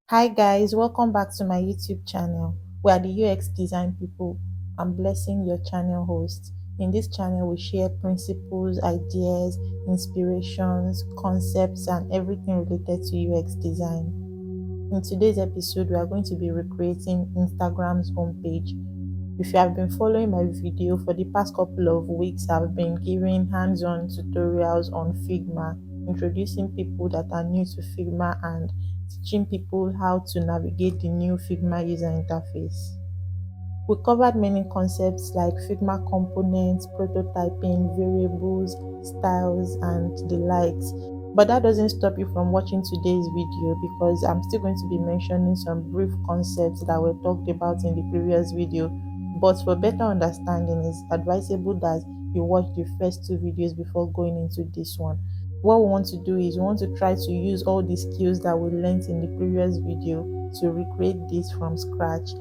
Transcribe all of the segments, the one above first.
Hi guys, welcome back to my YouTube channel. We are the UX design people. I'm Blessing, your channel host. In this channel, we share principles, ideas, inspirations, concepts, and everything related to UX design. In today's episode, we are going to be recreating Instagram's homepage. If you have been following my video for the past couple of weeks, I've been giving hands-on tutorials on Figma, introducing people that are new to Figma and teaching people how to navigate the new Figma user interface. We covered many concepts like Figma components, prototyping, variables, styles, and the likes. But that doesn't stop you from watching today's video because I'm still going to be mentioning some brief concepts that were talked about in the previous video. But for better understanding, it's advisable that you watch the first two videos before going into this one. What we want to do is we want to try to use all the skills that we learned in the previous video to recreate this from scratch.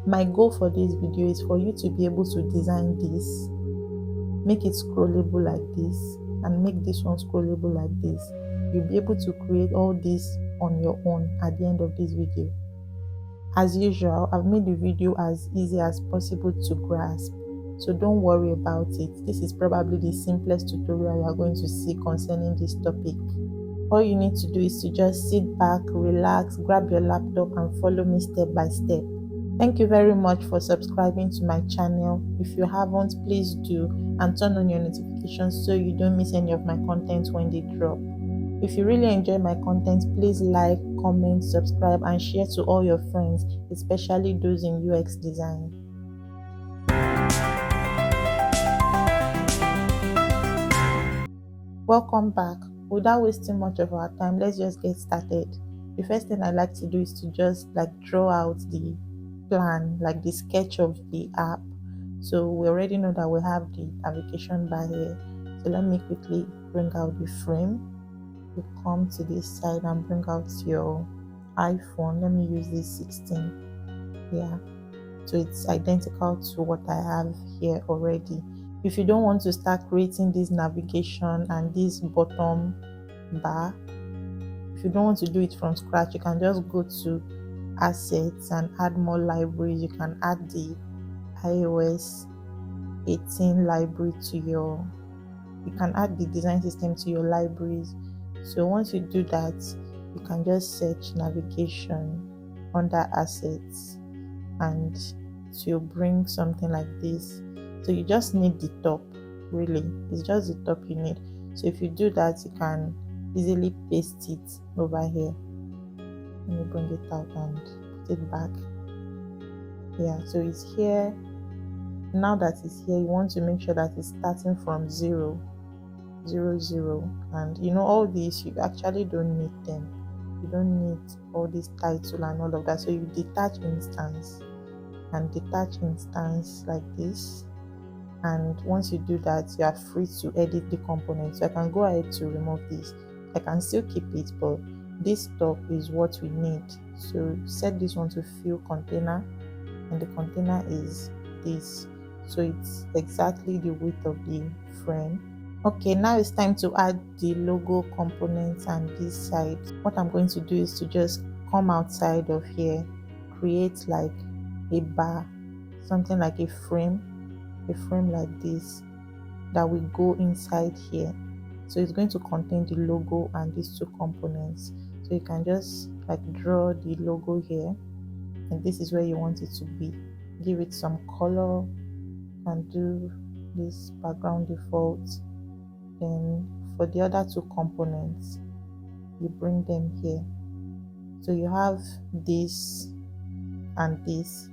My goal for this video is for you to be able to design this, make it scrollable like this, and make this one scrollable like this. You'll be able to create all this on your own at the end of this video. As usual, I've made the video as easy as possible to grasp, so don't worry about it. This is probably the simplest tutorial you are going to see concerning this topic. All you need to do is to just sit back, relax, grab your laptop, and follow me step by step. Thank you very much for subscribing to my channel. If you haven't, please do, and turn on your notifications so you don't miss any of my content when they drop. If you really enjoy my content, please like, comment, subscribe, and share to all your friends, especially those in UX design. Welcome back. Without wasting much of our time, let's just get started. The first thing I like to do is to just draw out the plan, like the sketch of the app. So we already know that we have the navigation bar here. So let me quickly bring out the frame. You come to this side and bring out your iPhone. Let me use this 16. Yeah, so it's identical to what I have here already. If you don't want to start creating this navigation and this bottom bar, if you don't want to do it from scratch, you can just go to assets and add more libraries. You can add the iOS 18 library to your, you can add the design system to your libraries. So once you do that, you can just search navigation under assets and it will bring something like this. So you just need the top, really. It's just the top you need. So if you do that, you can easily paste it over here. Let me bring it out and put it back. Yeah, so it's here. Now that it's here, you want to make sure that it's starting from 0, 0, 0. And you know, all these, you actually don't need them. You don't need all this title and all of that. So you detach instance and detach instance like this. And once you do that, you are free to edit the component. So I can go ahead to remove this. I can still keep it, but this top is what we need. So set this one to fill container, and the container is this. So it's exactly the width of the frame. Okay, now it's time to add the logo components and this side. What I'm going to do is to just come outside of here, create like a bar, something like a frame like this that will go inside here. So it's going to contain the logo and these two components. So you can just draw the logo here, and this is where you want it to be. Give it some color and do this background default. Then for the other two components, you bring them here. So you have this and this.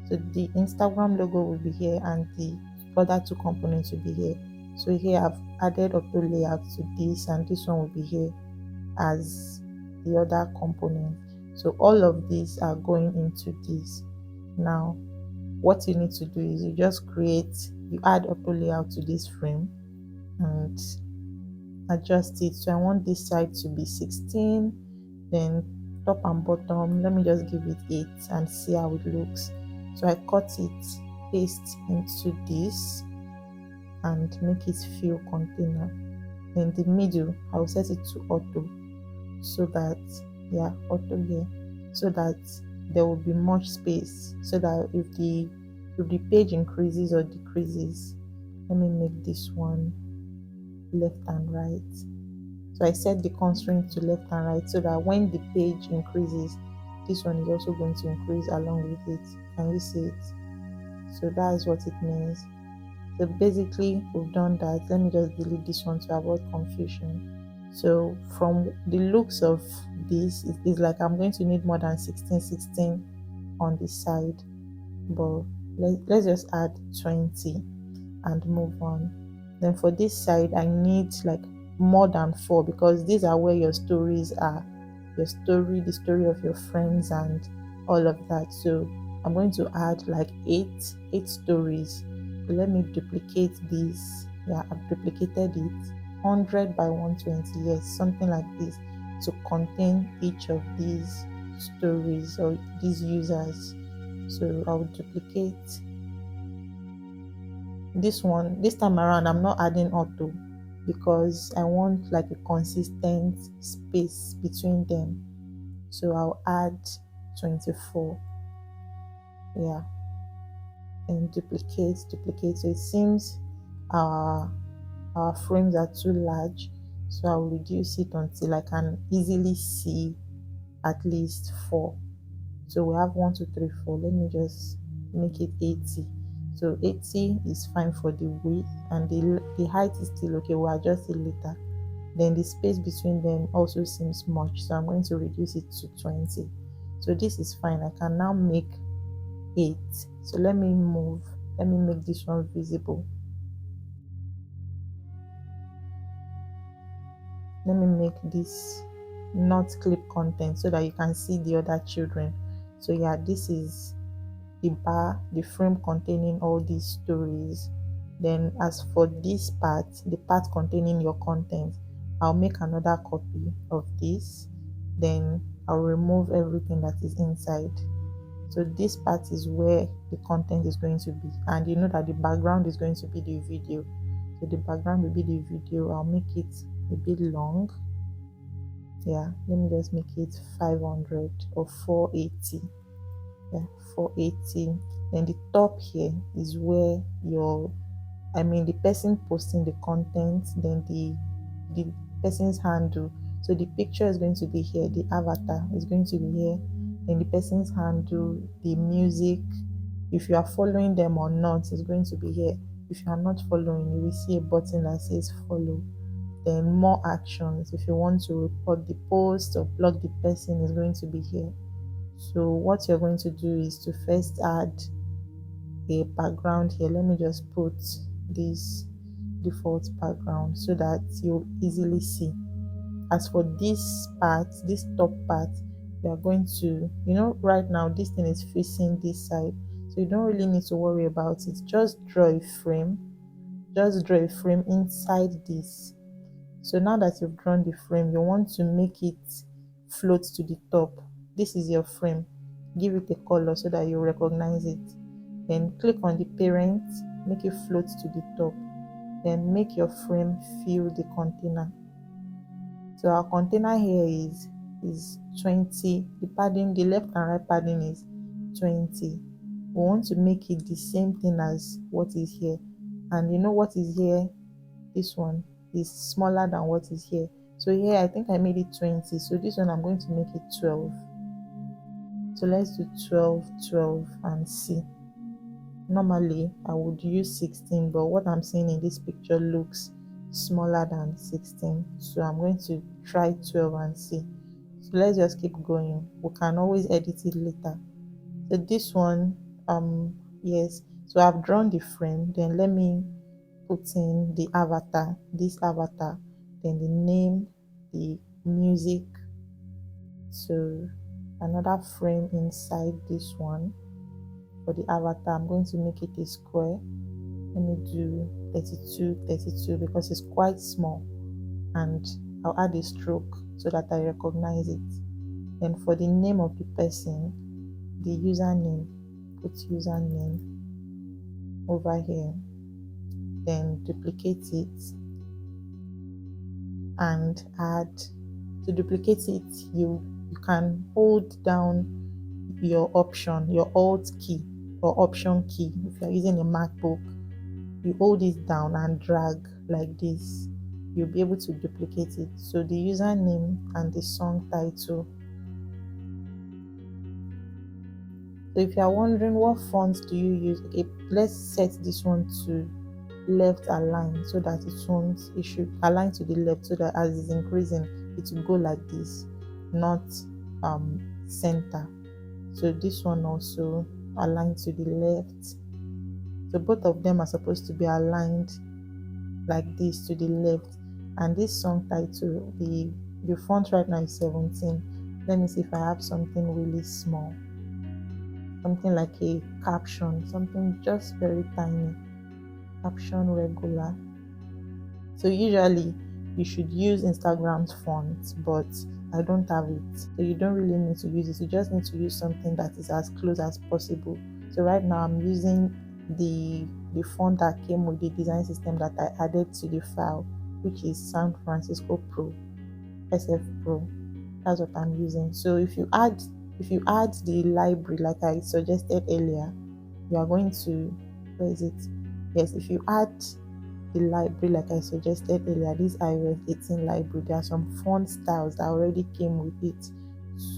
So the Instagram logo will be here and the other two components will be here. So here I've added auto layout to this, and this one will be here as the other component. So all of these are going into this. Now what you need to do is you just you add auto layout to this frame and adjust it. So I want this side to be 16, then top and bottom, let me just give it 8 and see how it looks. So I cut it, paste into this and make it fill container. In the middle, I'll set it to auto, so that, yeah, auto here. so that there will be much space, so that if the page increases or decreases, let me make this one left and right. So I set the constraint to left and right so that when the page increases, this one is also going to increase along with it. Can you see it? So that is what it means. So basically we've done that. Let me just delete this one to avoid confusion. So from the looks of this, it is like I'm going to need more than 16 on this side, but let's just add 20 and move on. Then for this side I need like more than 4, because these are where your stories are, your story, the story of your friends and all of that. So I'm going to add like 8 stories. So let me duplicate this. Yeah, I've duplicated it. 100 by 120, yes, something like this, to contain each of these stories or these users. So I'll duplicate this one. This time around I'm not adding auto because I want like a consistent space between them. So I'll add 24. Yeah, and duplicate. So it seems our frames are too large, so I'll reduce it until I can easily see at least 4. So we have 1 2 3 4. Let me just make it 80. So 80 is fine for the width, and the height is still okay. We'll adjust it later. Then the space between them also seems much, so I'm going to reduce it to 20. So this is fine. I can now make 8. So let me make this one visible. Let me make this not clip content so that you can see the other children. So yeah, this is the bar, the frame containing all these stories. Then as for this part, the part containing your content, I'll make another copy of this. Then I'll remove everything that is inside. So this part is where the content is going to be, and you know that the background is going to be the video. So the background will be the video. I'll make it a bit long. Yeah, let me just make it 500 or 480. Yeah, 480. Then the top here is where the person posting the content, then the person's handle. So the picture is going to be here, the avatar is going to be here, then the person's handle, the music, if you are following them or not, is going to be here. If you are not following, you will see a button that says follow. Then more actions, if you want to report the post or block the person, is going to be here. So what you're going to do is to first add a background here. Let me just put this default background so that you'll easily see. As for this part, this top part, we are going to, right now this thing is facing this side, so you don't really need to worry about it. Just draw a frame inside this. So now that you've drawn the frame, you want to make it float to the top. This is your frame. Give it a color so that you recognize it. Then click on the parent, make it float to the top. Then make your frame fill the container. So our container here is 20. The padding, the left and right padding is 20. We want to make it the same thing as what is here. And you know what is here? This one is smaller than what is here. So here I think I made it 20. So this one I'm going to make it 12. So let's do 12 and see. Normally I would use 16, but what I'm seeing in this picture looks smaller than 16. So I'm going to try 12 and see. So let's just keep going. We can always edit it later. So this one, yes. So I've drawn the frame. Then let me put in the avatar, this avatar, then the name, the music. So another frame inside this one. For the avatar, I'm going to make it a square. Let me do 32 because it's quite small, and I'll add a stroke so that I recognize it. Then for the name of the person, the username, put username over here, then duplicate it and add. To duplicate it, you you can hold down your option, your alt key or option key. If you're using a MacBook, you hold it down and drag like this, you'll be able to duplicate it. So the username and the song title. So if you're wondering what fonts do you use, okay, let's set this one to left align so that it should align to the left, so that as it's increasing it will go like this, not center. So this one also align to the left. So both of them are supposed to be aligned like this to the left. And this song title, the font right now is 17. Let me see if I have something really small, something like a caption, something just very tiny, caption regular. So usually you should use Instagram's font, but I don't have it, so you don't really need to use it. You just need to use something that is as close as possible. So right now I'm using the font that came with the design system that I added to the file, which is 𝗏 SF Pro. That's what I'm using. So if you add the library like I suggested earlier, you are going to, where is it? Yes, if you add the library like I suggested earlier, this iOS 18 library, there are some font styles that already came with it.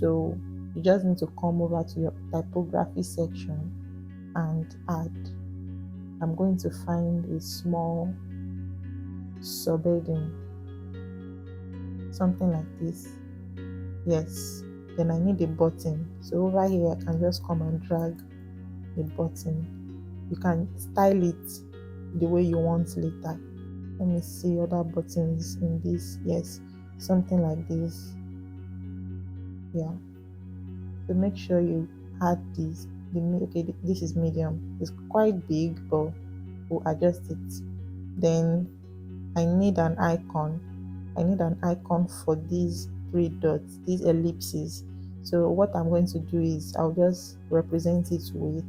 So you just need to come over to your typography section and add. I'm going to find a small subheading, something like this. Yes, then I need a button. So over here I can just come and drag a button. You can style it the way you want later. Let me see other buttons in this. Yes, something like this. Yeah, so make sure you add this. Okay, this is medium. It's quite big, but we'll adjust it. Then I need an icon. I need an icon for these 3 dots, these ellipses. So what I'm going to do is I'll just represent it with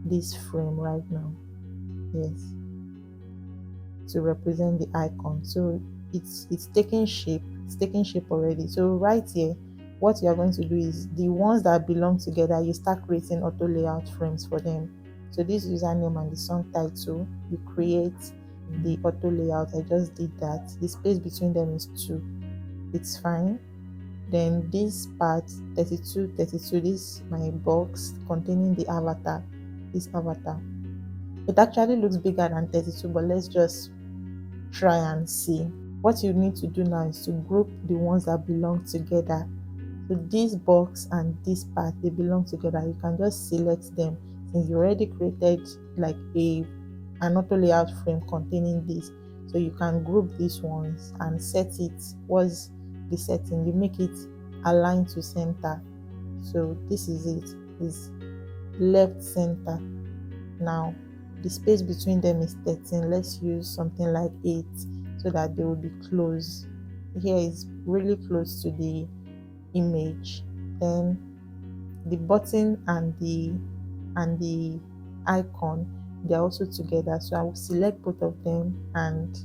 this frame right now. Yes, to represent the icon. So it's taking shape. It's taking shape already. So right here, what you are going to do is the ones that belong together, you start creating auto layout frames for them. So this username and the song title, you create the auto layout. I just did that. The space between them is 2. It's fine. Then this part 32, this my box containing the avatar, this avatar. It actually looks bigger than 32, but let's just try and see. What you need to do now is to group the ones that belong together. So this box and this part, they belong together. You can just select them since you already created like an auto layout frame containing this. So you can group these ones and set it. What's the setting? You make it align to center. So this is it, is left center. Now the space between them is 13. Let's use something like 8 so that they will be close. Here is really close to the image. Then the button and the icon, they're also together. So I will select both of them and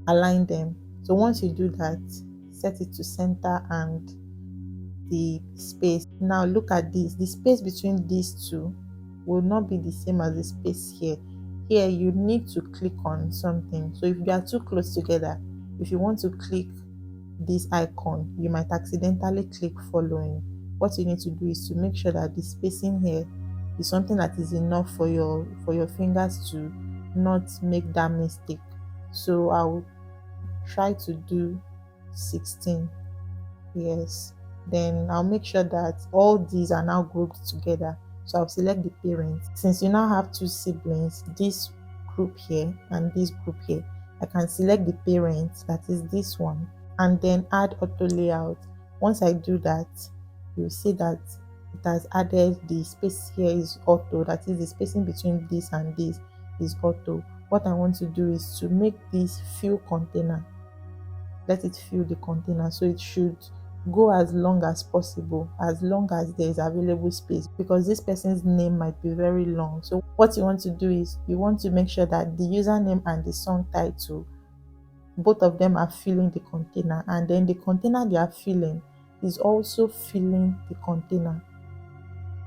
align them. So once you do that, set it to center and the space. Now look at this. The space between these two will not be the same as the space here. Here you need to click on something. So if you are too close together, if you want to click this icon, you might accidentally click following. What you need to do is to make sure that the spacing here is something that is enough for your fingers to not make that mistake. So I'll try to do 16. Yes, then I'll make sure that all these are now grouped together. So I'll select the parents. Since you now have 2 siblings, this group here and this group here, I can select the parents, that is this one, and then add auto layout. Once I do that, you'll see that it has added the space here is auto, that is the spacing between this and this is auto. What I want to do is to make this fill container. Let it fill the container, so it should go as long as possible, as long as there is available space, because this person's name might be very long. So what you want to do is you want to make sure that the username and the song title, both of them are filling the container, and then the container they are filling is also filling the container.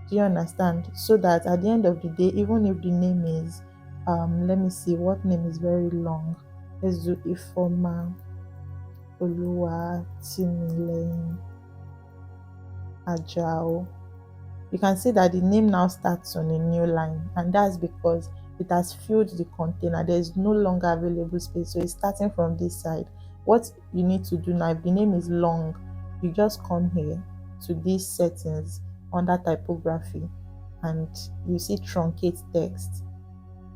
Do you understand? So that at the end of the day, even if the name is let me see what name is very long. Let's do 𝗙𝗿𝗲𝗀𝗃𝗏𝗂. You can see that the name now starts on a new line, and that's because it has filled the container. There is no longer available space, so it's starting from this side. What you need to do now, if the name is long, you just come here to these settings under typography, and you see truncate text.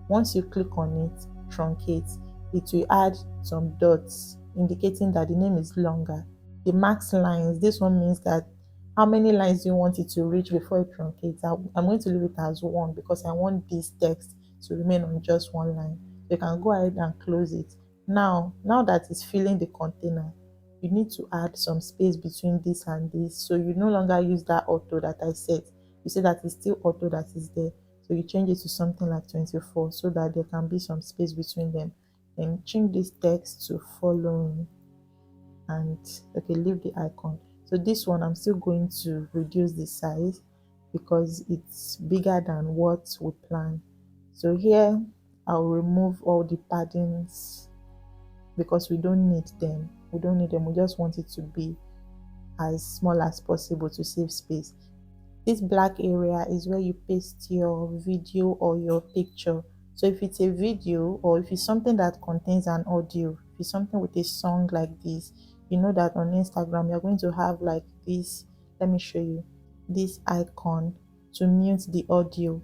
Once you click on it, truncate, it will add some dots indicating that the name is longer. The max lines, this one means that how many lines do you want it to reach before it truncates. I'm going to leave it as 1 because I want this text to remain on just 1 line. You can go ahead and close it. Now that it's filling the container, you need to add some space between this and this, so you no longer use that auto that I set. You see that it's still auto that is there, so you change it to something like 24 so that there can be some space between them. Then change this text to following, and okay, leave the icon. So this one, I'm still going to reduce the size because it's bigger than what we planned. So here I'll remove all the paddings because we don't need them. We just want it to be as small as possible to save space. This black area is where you paste your video or your picture. So if it's a video, or if it's something that contains an audio, if it's something with a song like this, you know that on Instagram you're going to have like this. Let me show you this icon to mute the audio.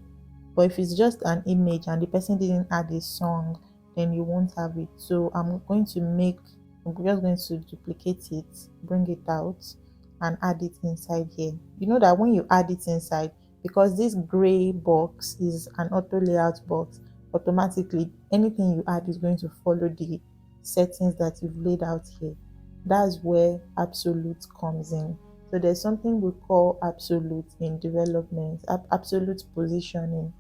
But if it's just an image and the person didn't add a song, then you won't have it. So I'm just going to duplicate it, bring it out, and add it inside here. You know that when you add it inside, because this gray box is an auto layout box, automatically anything you add is going to follow the settings that you've laid out here. That's where absolute comes in. So there's something we call absolute in development, absolute positioning.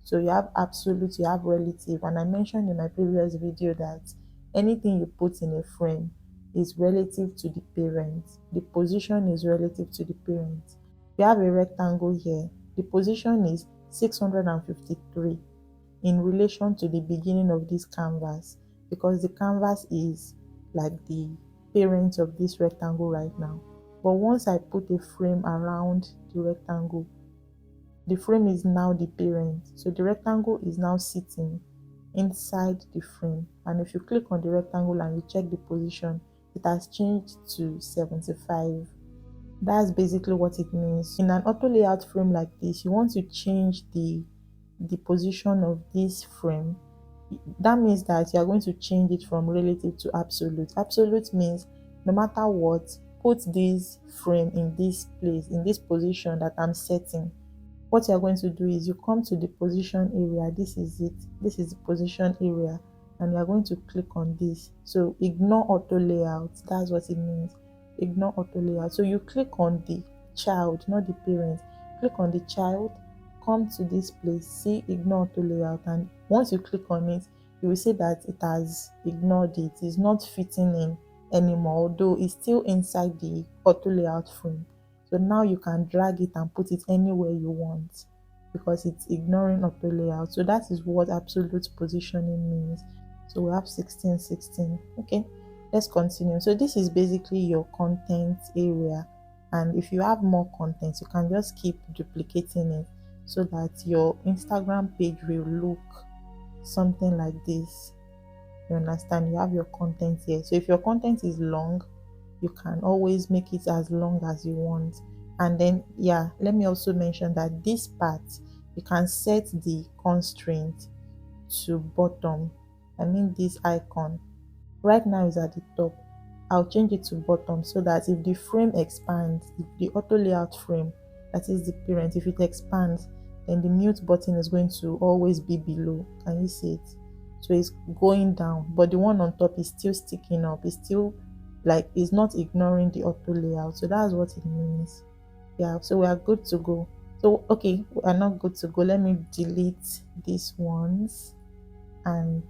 So you have absolute, you have relative, and I mentioned in my previous video that anything you put in a frame is relative to the parent. The position is relative to the parent. You have a rectangle here. The position is 653 in relation to the beginning of this canvas, because the canvas is like the parent of this rectangle right now. But once I put a frame around the rectangle, the frame is now the parent. So the rectangle is now sitting inside the frame. And if you click on the rectangle and you check the position, it has changed to 75. That's basically what it means. In an auto layout frame like this, you want to change the position of this frame. That means that you are going to change it from relative to absolute. Absolute means no matter what, put this frame in this place, in this position that I'm setting. What you're going to do is you come to the position area. This is it. This is the position area, and you're going to click on this. So ignore auto layout. That's what it means. Ignore auto layout. So you click on the child, not the parent. Click on the child, come to this place, see ignore auto layout, and once you click on it, you will see that it has ignored it. It's not fitting in anymore, although it's still inside the auto layout frame. So now you can drag it and put it anywhere you want because it's ignoring auto layout. So that is what absolute positioning means. So we have 16, 16. Okay, let's continue. So this is basically your content area, and if you have more content, you can just keep duplicating it so that your Instagram page will look something like this. You understand? You have your content here. So if your content is long, you can always make it as long as you want. And then yeah, let me also mention that this part, you can set the constraint to bottom. I mean, this icon right now is at the top. I'll change it to bottom so that if the frame expands, if the auto layout frame, that is the parent, if it expands, then the mute button is going to always be below. Can you see it? So it's going down, but the one on top is still sticking up. It's still like, it's not ignoring the auto layout. So that's what it means. Yeah, so we are good to go. So okay, we are not good to go. Let me delete these ones and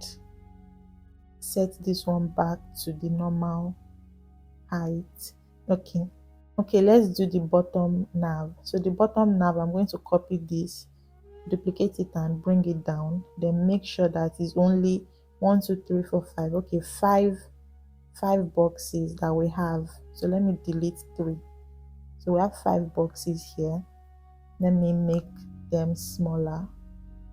set this one back to the normal height. Okay, Okay, let's do the bottom nav. So the bottom nav, I'm going to copy this, duplicate it and bring it down, then make sure that it's only 1 2 3 4 5. Okay, five boxes that we have. So let me delete 3. So we have 5 boxes here. Let me make them smaller.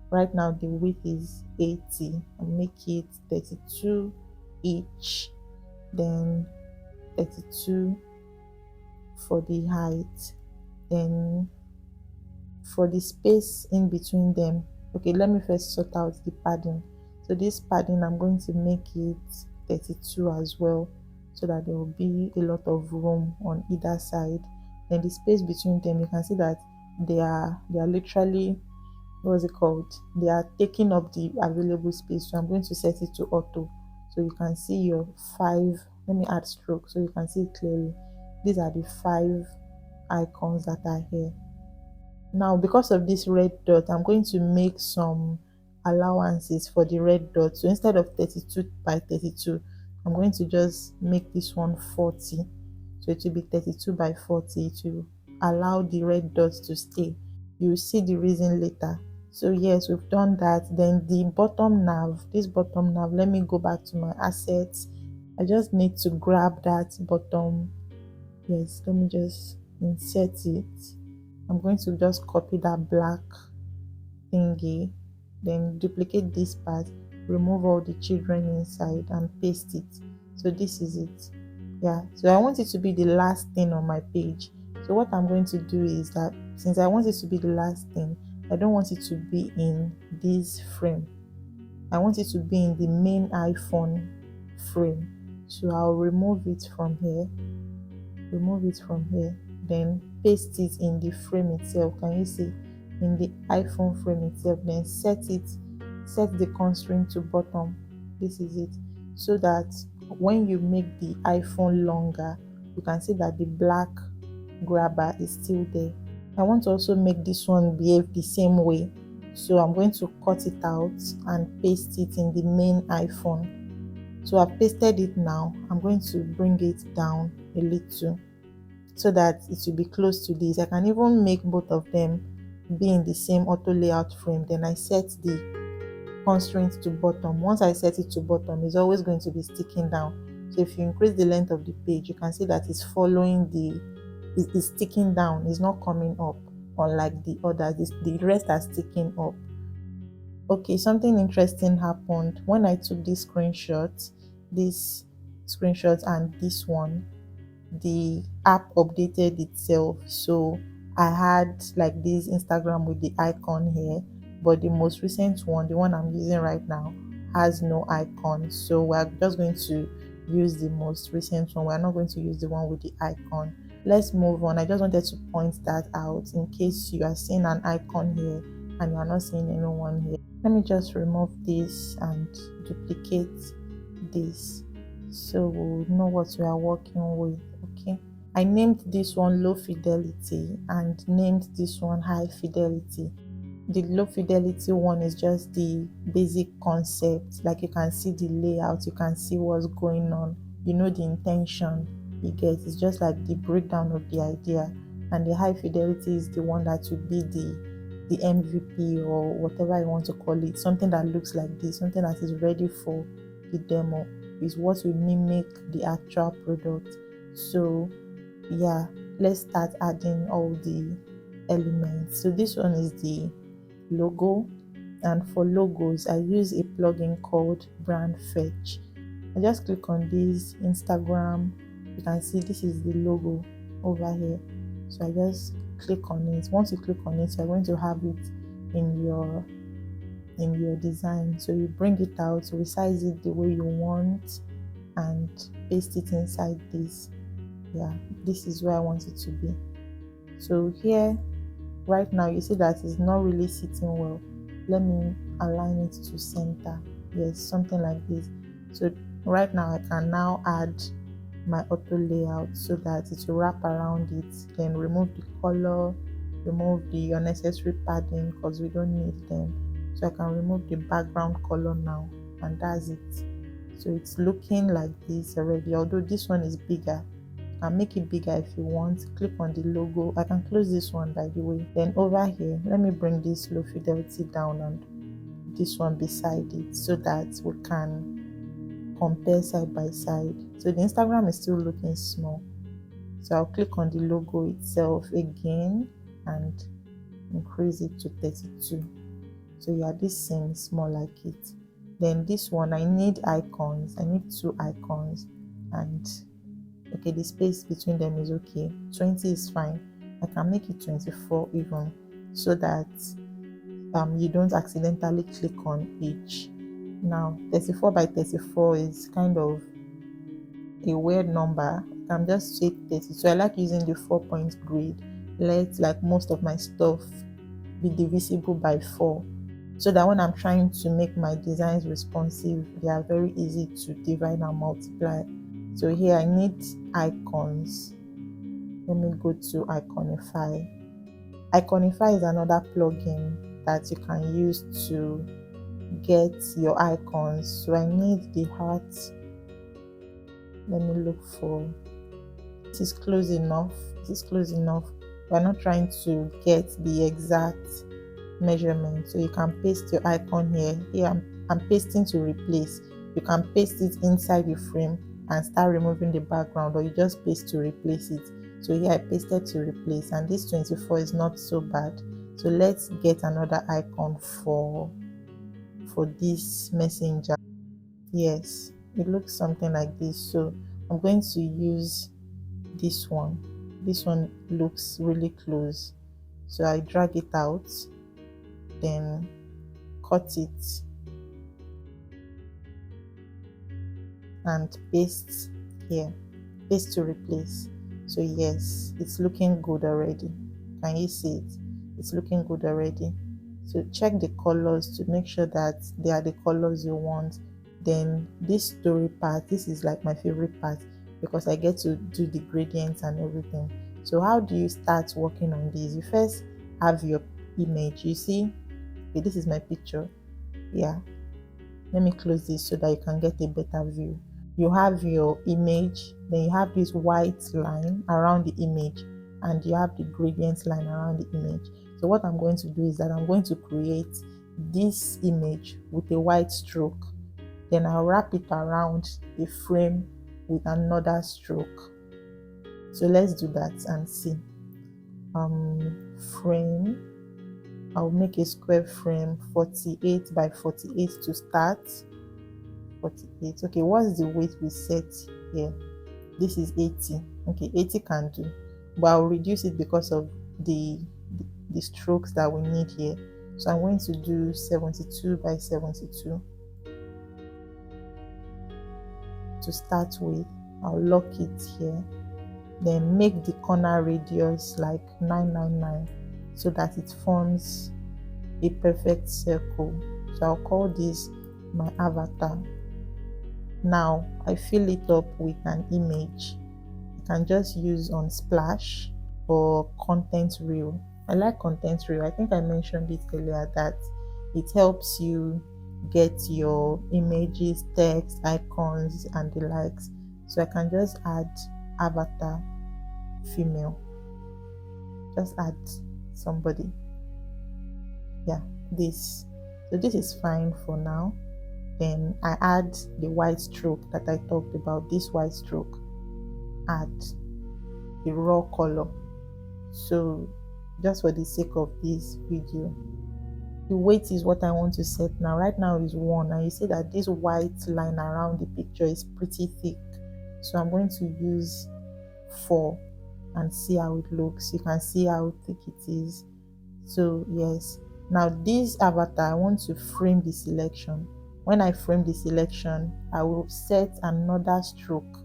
Right now the width is 80. I'll make it 32 each, then 32 for the height, then for the space in between them. Okay, let me first sort out the padding. So this padding, I'm going to make it 32 as well, so that there will be a lot of room on either side. Then the space between them, you can see that they are literally, what's it called, they are taking up the available space. So I'm going to set it to auto, so you can see your 5. Let me add stroke so you can see it clearly. These are the 5 icons that are here. Now, because of this red dot, I'm going to make some allowances for the red dot. So instead of 32 by 32, I'm going to just make this one 40. So it will be 32 by 40 to allow the red dots to stay. You'll see the reason later. So yes, we've done that. Then the bottom nav, this bottom nav, let me go back to my assets. I just need to grab that bottom. Yes, let me just insert it. I'm going to just copy that black thingy, then duplicate this part, remove all the children inside and paste it. So this is it. Yeah, so I want it to be the last thing on my page. So what I'm going to do is that, since I want it to be the last thing, I don't want it to be in this frame. I want it to be in the main iPhone frame. So I'll remove it from here, then paste it in the frame itself. Can you see? In the iPhone frame itself, then set the constraint to bottom. This is it, so that when you make the iPhone longer, you can see that the black grabber is still there. I want to also make this one behave the same way, so I'm going to cut it out and paste it in the main iPhone. So I've pasted it now. I'm going to bring it down a little so that it will be close to this. I can even make both of them be in the same auto layout frame. Then I set the constraint to bottom. Once I set it to bottom, it's always going to be sticking down. So if you increase the length of the page, you can see that it's following it's sticking down. It's not coming up, unlike the others. The rest are sticking up. Okay, something interesting happened when I took this screenshot and this one. The app updated itself. So I had like this Instagram with the icon here, but the most recent one, the one I'm using right now, has no icon. So we're just going to use the most recent one. We're not going to use the one with the icon. Let's move on. I just wanted to point that out in case you are seeing an icon here and you are not seeing anyone here. Let me just remove this and duplicate this, so we'll know what we are working with. Okay, I named this one low fidelity and named this one high fidelity. The low fidelity one is just the basic concept, like you can see the layout, you can see what's going on, you know, the intention you get. It's just like the breakdown of the idea. And the high fidelity is the one that would be the MVP or whatever you want to call it, something that looks like this, something that is ready for the demo, is what will mimic the actual product. So yeah, let's start adding all the elements. So this one is the logo, and for logos I use a plugin called Brand Fetch. I just click on this Instagram, you can see this is the logo over here. So I just click on it. Once you click on it, you're going to have it in your design. So you bring it out, resize it the way you want and paste it inside this. Yeah, this is where I want it to be. So here right now you see that it's not really sitting well. Let me align it to center. Yes, something like this. So right now I can now add my auto layout so that it will wrap around it, then remove the color, remove the unnecessary padding because we don't need them. So I can remove the background color now, and that's it. So it's looking like this already, although this one is bigger. You can make it bigger if you want. Click on the logo. I can close this one, by the way. Then over here, let me bring this low fidelity down and this one beside it so that we can compare side by side. So the Instagram is still looking small, so I'll click on the logo itself again and increase it to 32. So yeah, this seems more like it. Then this one, I need icons. I need 2 icons, and okay, the space between them is okay. 20 is fine. I can make it 24 even, so that you don't accidentally click on each. Now 34 by 34 is kind of a weird number. I can just say 30. So I like using the 4-point grid. Let like most of my stuff be divisible by 4, so that when I'm trying to make my designs responsive, they are very easy to divide and multiply. So here I need icons. Let me go to 𝗙𝗿𝗶𝗴𝗺. 𝗙𝗿𝗶𝗴𝗺 is another plugin that you can use to get your icons. So I need the heart. Let me look for, this is close enough. This is close enough. We're not trying to get the exact measurement, so you can paste your icon here. Here I'm pasting to replace. You can paste it inside the frame and start removing the background, or you just paste to replace it. So here I pasted to replace, and this 24 is not so bad. So let's get another icon for this messenger. Yes, it looks something like this. So I'm going to use this one. This one looks really close, so I drag it out, then cut it and paste here. Paste to replace. So yes, it's looking good already. Can you see it? It's looking good already. So check the colors to make sure that they are the colors you want. Then this story part, this is like my favorite part, because I get to do the gradients and everything. So how do you start working on this? You first have your image. You see, okay, this is my picture. Yeah, let me close this so that you can get a better view. You have your image, then you have this white line around the image, and you have the gradient line around the image. So what I'm going to do is that I'm going to create this image with a white stroke. Then I'll wrap it around the frame with another stroke. So let's do that and see. Frame, I'll make a square frame, 48 by 48 to start. 48. Okay, what's the weight we set here? This is 80. Okay, 80 can do, but I'll reduce it because of the strokes that we need here. So I'm going to do 72 by 72 to start with. I'll lock it here, then make the corner radius like 999 so that it forms a perfect circle. So I'll call this my avatar. Now I fill it up with an image. You can just use on Splash or content reel. I like content reel. I think I mentioned it earlier that it helps you get your images, text, icons, and the likes. So I can just add avatar female. Just add somebody. Yeah, this. So this is fine for now. Then I add the white stroke that I talked about. This white stroke. Add the raw color. So just for the sake of this video, the weight is what I want to set now. Right now is 1, and you see that this white line around the picture is pretty thick. So I'm going to use 4 and see how it looks. You can see how thick it is. So yes, now this avatar, I want to frame the selection. When I frame the selection, I will set another stroke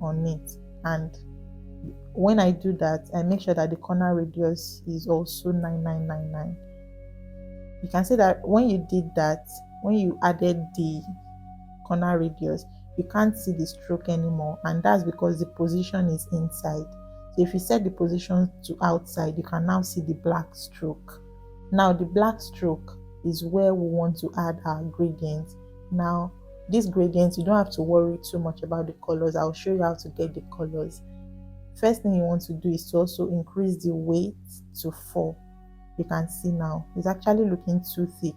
on it, and when I do that, I make sure that the corner radius is also 9999. You can see that when you did that, when you added the corner radius, you can't see the stroke anymore, and that's because the position is inside. So if you set the position to outside, you can now see the black stroke. Now the black stroke is where we want to add our gradient. Now this gradient, you don't have to worry too much about the colors. I'll show you how to get the colors. first thing you want to do is to also increase the weight to 4. You can see now it's actually looking too thick.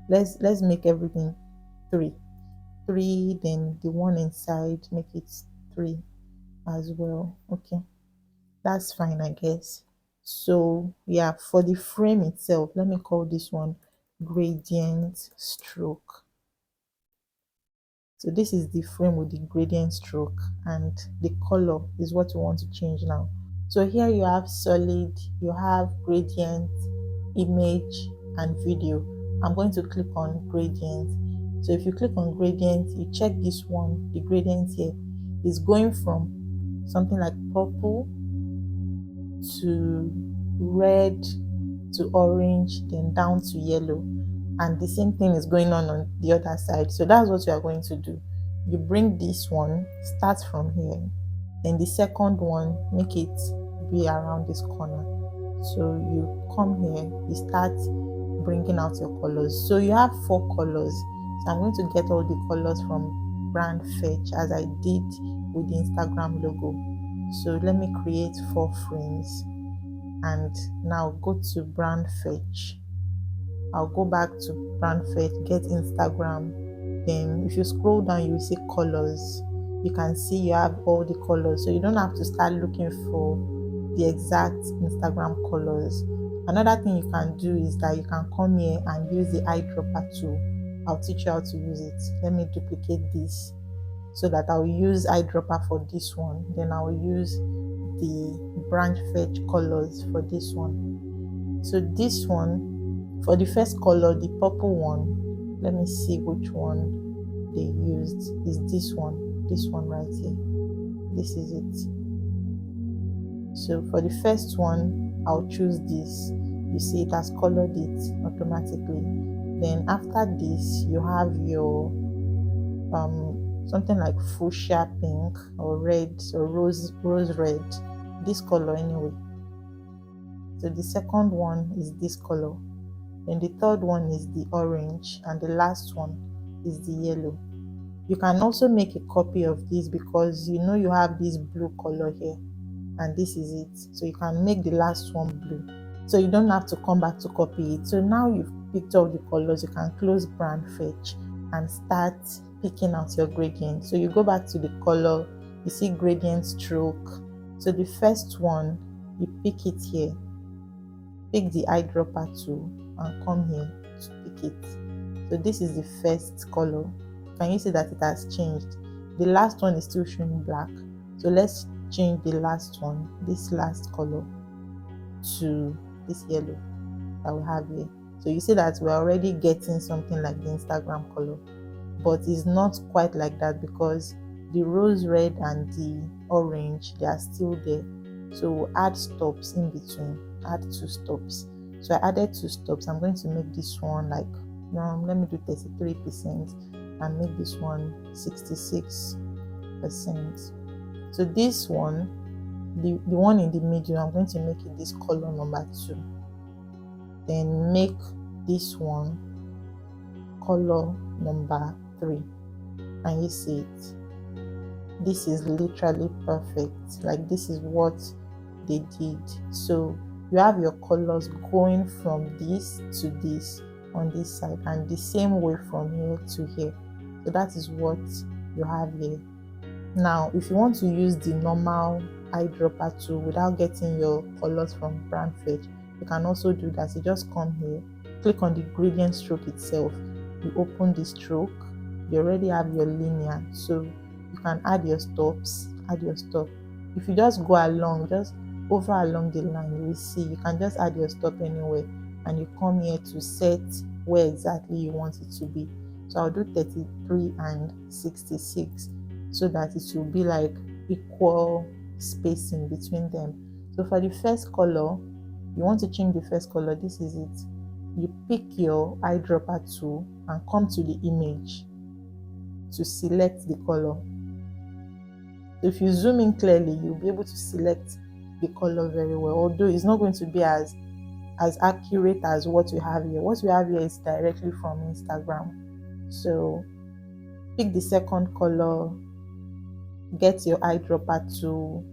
Let's make everything 3, then the one inside, make it 3 as well. Okay, that's fine, I guess. So yeah, for the frame itself, let me call this one gradient stroke. So this is the frame with the gradient stroke, and the color is what you want to change now. So here you have solid, you have gradient, image, and video. I'm going to click on gradient. So if you click on gradient, you check this one, the gradient here is going from something like purple to red to orange, then down to yellow, and the same thing is going on the other side. So that's what you are going to do. You bring this one, start from here, then the second one, make it be around this corner. So you come here, you start bringing out your colors. So you have 4 colors. So I'm going to get all the colors from brand fetch as I did with the Instagram logo. So let me create 4 frames, and now go to brand fetch. I'll go back to brand fetch, get Instagram. Then if you scroll down, you will see colors. You can see you have all the colors, so you don't have to start looking for the exact Instagram colors. Another thing you can do is that you can come here and use the eyedropper tool. I'll teach you how to use it. Let me duplicate this so that I'll use eyedropper for this one, then I'll use the brand fetch colors for this one. So this one, for the first color, the purple one, let me see which one they used, is this one right here. This is it. So for the first one, I'll choose this. You see it has colored it automatically. Then after this, you have your something like fuchsia pink or red or rose red, this color anyway. So the second one is this color, then the third one is the orange, and the last one is the yellow. You can also make a copy of this because you know you have this blue color here, and this is it. So you can make the last one blue, so you don't have to come back to copy it. So now you've picked all the colors, you can close brand fetch and start picking out your gradient. So you go back to the color, you see gradient stroke. So the first one, you pick it here, pick the eyedropper tool and come here to pick it. So this is the first color. Can you see that it has changed? The last one is still showing black. So let's change the last one, this last color, to this yellow that we have here. So you see that we're already getting something like the Instagram color, but it's not quite like that because the rose red and the orange, they are still there. So we'll add stops in between, add 2 stops. So I added 2 stops. I'm going to make this one like, let me do 33% and make this one 66%. So this one, the one in the middle, I'm going to make it this color number 2. Then make this one color number 3. And you see it. This is literally perfect. Like, this is what they did. So you have your colors going from this to this on this side, and the same way from here to here. So that is what you have here. Now if you want to use the normal eyedropper tool without getting your colors from brand fetch, you can also do that. You just come here, click on the gradient stroke itself, you open the stroke, you already have your linear, so you can add your stops, add your stop. If you just go along, just over along the line, you will see you can just add your stop anywhere, and you come here to set where exactly you want it to be. So I'll do 33 and 66 so that it will be like equal spacing between them. So for the first color, you want to change the first color, this is it. You pick your eyedropper tool and come to the image to select the color. So if you zoom in clearly, you'll be able to select the color very well, although it's not going to be as accurate as what we have here. What we have here is directly from Instagram. So pick the second color, get your eyedropper tool,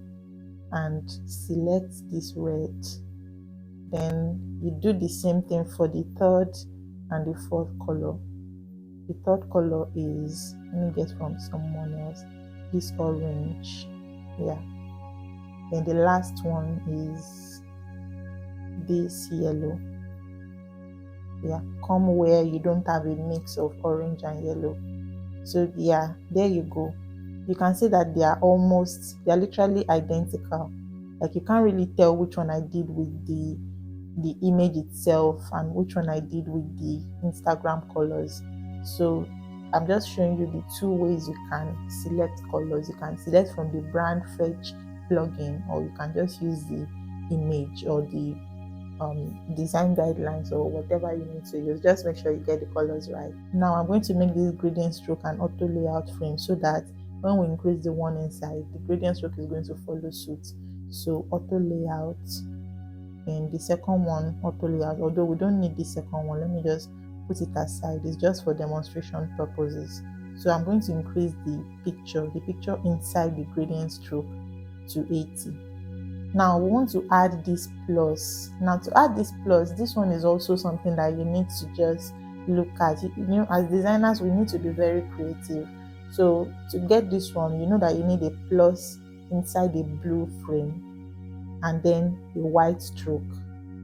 and select this red. Then you do the same thing for the third and the fourth color. The third color is, let me get from someone else, this orange. Yeah. Then the last one is this yellow. Yeah, come where you don't have a mix of orange and yellow. So yeah, there you go. You can see that they are literally identical. Like you can't really tell which one I did with the image itself and which one I did with the Instagram colors. So I'm just showing you the two ways you can select colors. You can select from the brand fetch plugin, or you can just use the image or the design guidelines or whatever you need to use. Just make sure you get the colors right. Now I'm going to make this gradient stroke an auto layout frame, so that when we increase the one inside, the gradient stroke is going to follow suit. So auto layout, and the second one auto layout, although we don't need the second one. Let me just put it aside. It's just for demonstration purposes. So I'm going to increase the picture inside the gradient stroke to 80. Now we want to add this plus. Now to add this plus, this one is also something that you need to just look at. You know, as designers, we need to be very creative. So to get this one, you know that you need a plus inside the blue frame and then a white stroke.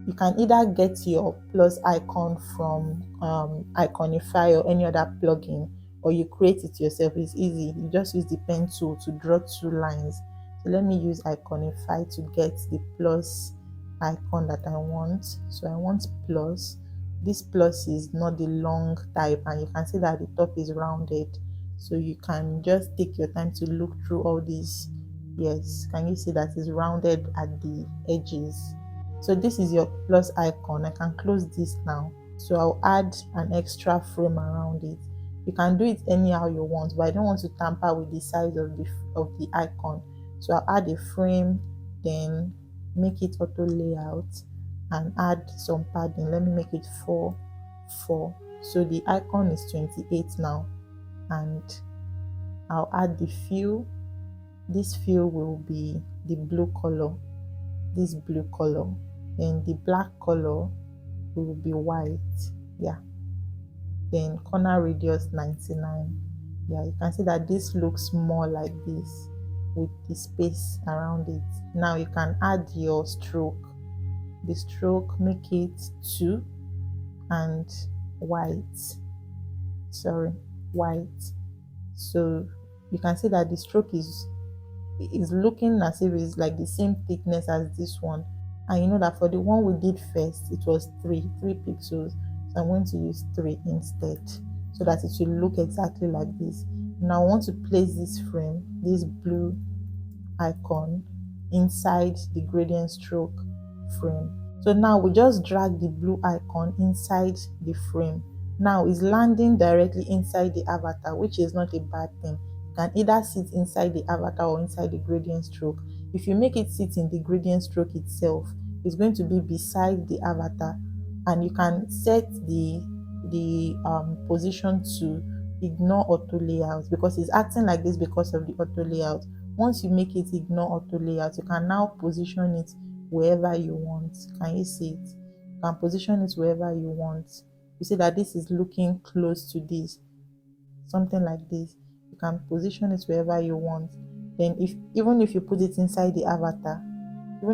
You can either get your plus icon from 𝗙𝗿𝗶𝗴𝗺 or any other plugin, or you create it yourself. It's easy. You just use the pen tool to draw two lines. So let me use 𝗙𝗿𝗶𝗴𝗺 to get the plus icon that I want. So I want plus. This plus is not the long type, and you can see that the top is rounded. So you can just take your time to look through all these. Yes, can you see that it's rounded at the edges? So this is your plus icon. I can close this now. So I'll add an extra frame around it. You can do it anyhow you want, but I don't want to tamper with the size of the icon. So I'll add a frame, then make it auto layout and add some padding. Let me make it 4. So the icon is 28 now, and I'll add the fill. This fill will be the blue color, this blue color. Then the black color will be white. Yeah. Then corner radius 99. Yeah, you can see that this looks more like this with the space around it. Now you can add your stroke. The stroke, make it 2 and white. So you can see that the stroke is looking as if it's like the same thickness as this one. And you know that for the one we did first, it was 3 pixels. So I'm going to use 3 instead, so that it will look exactly like this. Now I want to place this frame, this blue icon, inside the gradient stroke frame. So now we just drag the blue icon inside the frame. Now it's landing directly inside the avatar, which is not a bad thing. You can either sit inside the avatar or inside the gradient stroke. If you make it sit in the gradient stroke itself, it's going to be beside the avatar, and you can set the position to ignore auto layout, because it's acting like this because of the auto layout. Once you make it ignore auto layout, you can now position it wherever you want. Can you see it? You can position it wherever you want. You see that this is looking close to this, something like this. You can position it wherever you want. Then even if you put it inside the avatar, you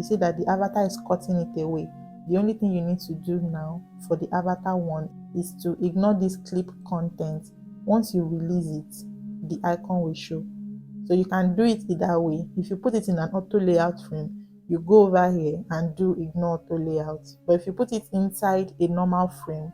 see that the avatar is cutting it away. The only thing you need to do now for the avatar one is to ignore this clip content. Once you release it, the icon will show. So you can do it either way. If you put it in an auto layout frame, you go over here and do ignore auto layout. But if you put it inside a normal frame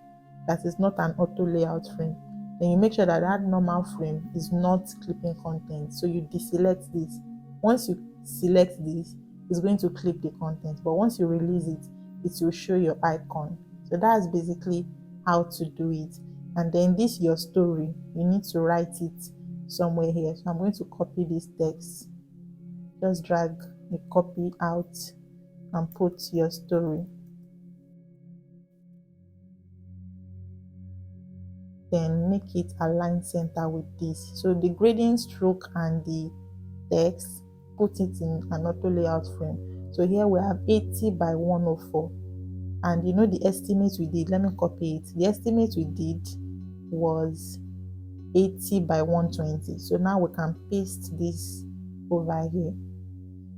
that is not an auto layout frame, then you make sure that that normal frame is not clipping content. So you deselect this. Once you select this, it's going to clip the content. But once you release it, it will show your icon. So that's basically how to do it. And then this your story, you need to write it somewhere here. So I'm going to copy this text. Just drag the copy out and put your story. Then make it align center with this. So the gradient stroke and the text put it in an auto layout frame. So here we have 80 by 104. And you know the estimate we did, let me copy it. The estimate we did was 80 by 120. So now we can paste this over here.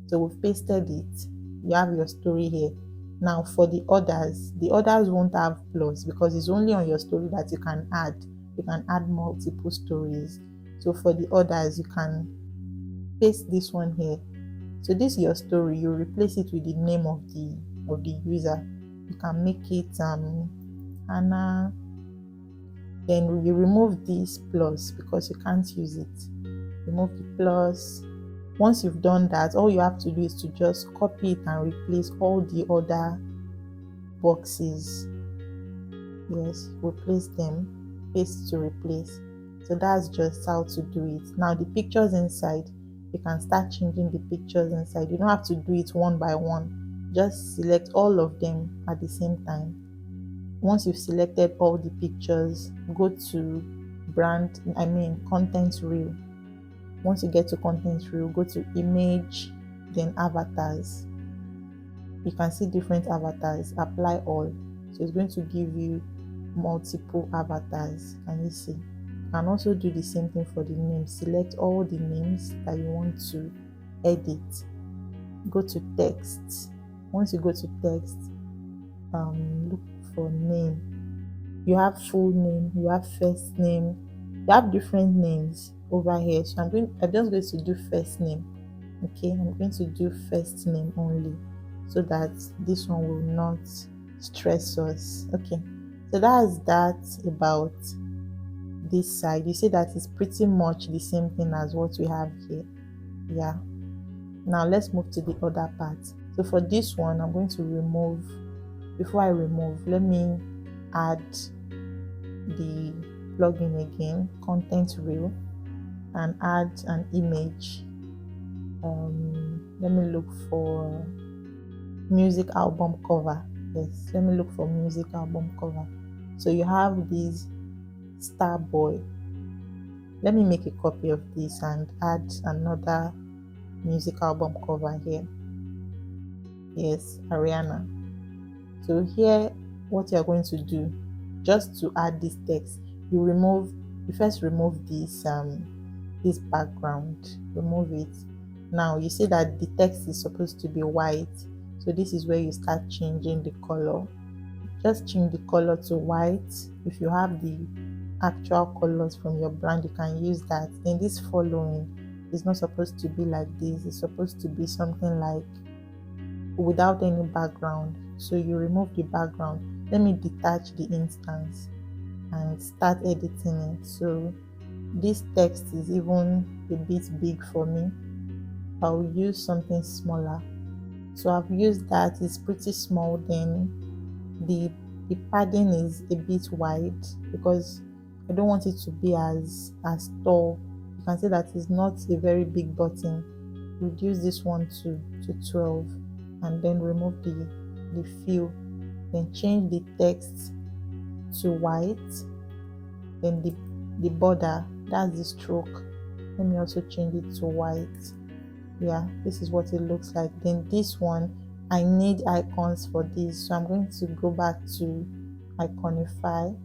So we've pasted it. You have your story here. Now for the others won't have plus because it's only on your story that you can add. You can add multiple stories. So for the others, you can paste this one here. So this is your story. You replace it with the name of the user. You can make it Hannah. Then you remove this plus because you can't use it. Remove the plus. Once you've done that, all you have to do is to just copy it and replace all the other boxes. Yes, replace them, paste to replace. So that's just how to do it. Now the pictures inside, you can start changing the pictures inside. You don't have to do it one by one. Just select all of them at the same time. Once you've selected all the pictures, go to content reel. Once you get to content reel, go to image, then avatars. You can see different avatars. Apply all. So it's going to give you multiple avatars. Can you see? You can also do the same thing for the names. Select all the names that you want to edit. Go to text. Once you go to text, look for name. You have full name, you have first name, you have different names over here. So I'm just going to do first name. Okay, I'm going to do first name only so that this one will not stress us. Okay, so that's that about this side. You see that it's pretty much the same thing as what we have here. Yeah, now let's move to the other part. So for this one, I'm going to remove. Before I remove, let me add the plugin again, content reel, and add an image. Let me look for music album cover. Yes, let me look for music album cover. So you have this 𝗙𝗶𝗴𝗺. Let me make a copy of this and add another music album cover here. Yes, Ariana. So here, what you're going to do, just to add this text, you first remove this background. Remove it. Now you see that the text is supposed to be white. So this is where you start changing the color. Just change the color to white. If you have the actual colors from your brand, you can use that. Then this following is not supposed to be like this. It's supposed to be something like without any background. So you remove the background. Let me detach the instance and start editing it. So this text is even a bit big for me. I'll use something smaller. So I've used that. It's pretty small. Then the padding is a bit wide because I don't want it to be as tall. You can see that it's not a very big button. Reduce this one to 12 and then remove the fill. Then change the text to white. Then the border, that's the stroke. Let me also change it to white. Yeah, this is what it looks like. Then this one, I need icons for this, so I'm going to go back to 𝗙𝗶𝗴𝗺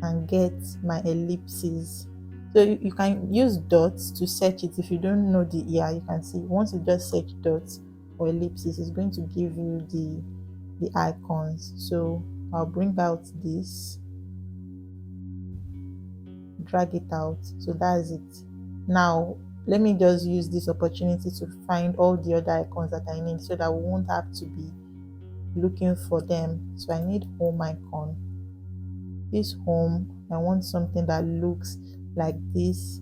and get my ellipses. So you can use dots to search it. If you don't know you can see once you just search dots or ellipses, it's going to give you the icons. So I'll bring out this, drag it out. So that's it. Now let me just use this opportunity to find all the other icons that I need so that we won't have to be looking for them. So I need home icon. This home, I want something that looks like this.